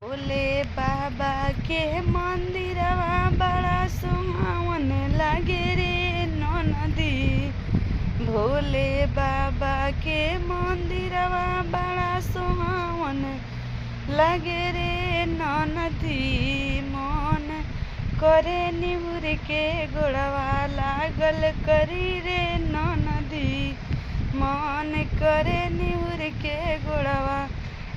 भोले बाबा के मंदिरवा बड़ा सुहावन लागे रे ननदी। भोले बाबा के मंदिरवा बड़ा सुहावन लागे रे ननदी। मन करे निहुर के गोड़वा लागल करी रे ननदी। मन करे निहुर के गोड़वा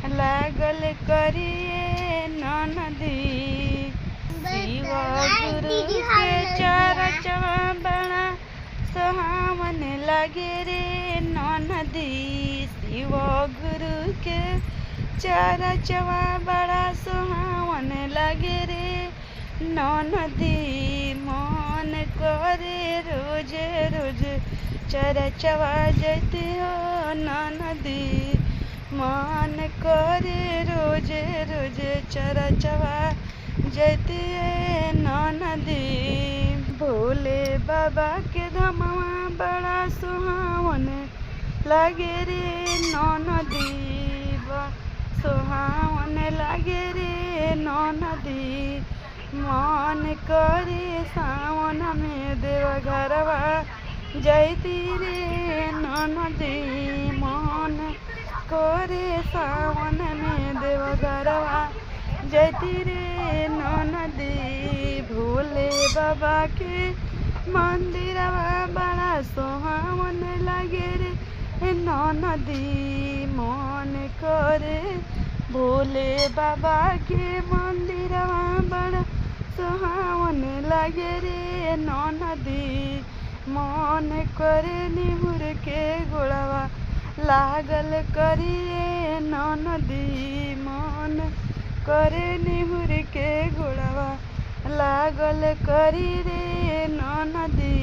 लागल करिए ननदी। शिव गुरु के चरचवा बड़ा सुहावन लागे रे ननदी। शिव गुरु के चरचवा बड़ा सुहावन लागे रे ननदी। मन करे रोज रोज चरचवा जैती हो ननदी। मन करे रोज रोज चरचवा जैती ननदी। भोले बाबा के धमवा बड़ा सुहावन लागे रे ननदी। सुहावन लागे रे ननदी। मन करे सावन में देवघरवा जैती रे ननदी। मन करे सावन में देवघरवा जैती रे ननदी। भोले बाबा के मंदिरवा बड़ा सुहावन लागे रे ननदी। मन करे भोले बाबा के मंदिरवा बड़ा सुहावन लागे रे ननदी। मन करे निहुर के गोड़वा लागल करिए ननदी। मन करे निहुर के गोड़वा लागल करी रे ननदी।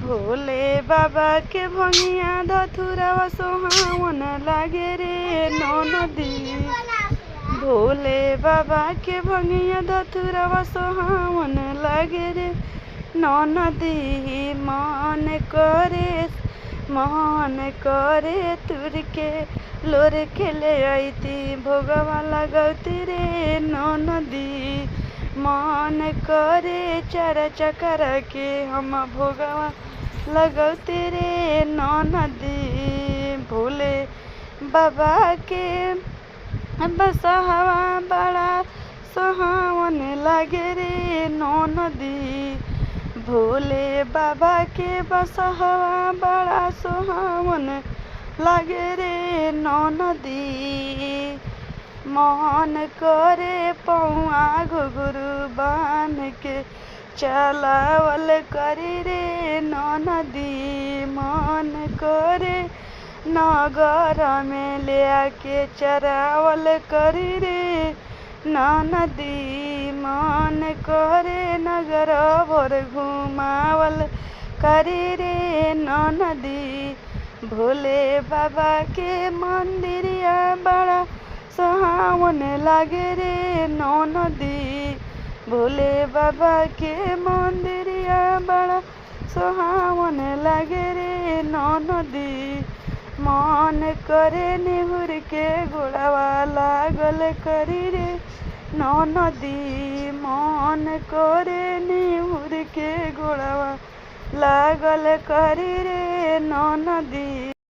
भोले बाबा के भंगिया धथुरवा सुहावन लागे रे ननदी। भोले बाबा के भंगिया धथुरवा सुहावन लागे रे ननदी। मन करे तुर के लोर के ले आईती भोगवा लगौती रे ननदी। मन करे चकर के हम भोगवा लगौती रे ननदी। भोले बाबा के बसहवा बड़ा सुहावन लागे रे ननदी। भोले बाबा के बसहवा बड़ा सुहावन लागे रे ननदी। मन करे पौआ घुघरू बान के चलावल करी रे ननदी। मन करे नगर में ले आके चरावल करी रे ननदी। मन करे नगर भर घुमावल करी रे ननदी। भोले बाबा के मंदिरिया बड़ा सुहावन लागे रे ननदी। भोले बाबा के मंदिरिया बड़ा सुहावन लागे रे ननदी। मन करे निहुर के गोड़वा लागल करी रे ननदी। मन करे निहुर के गोड़वा लागल करी रे ननदी।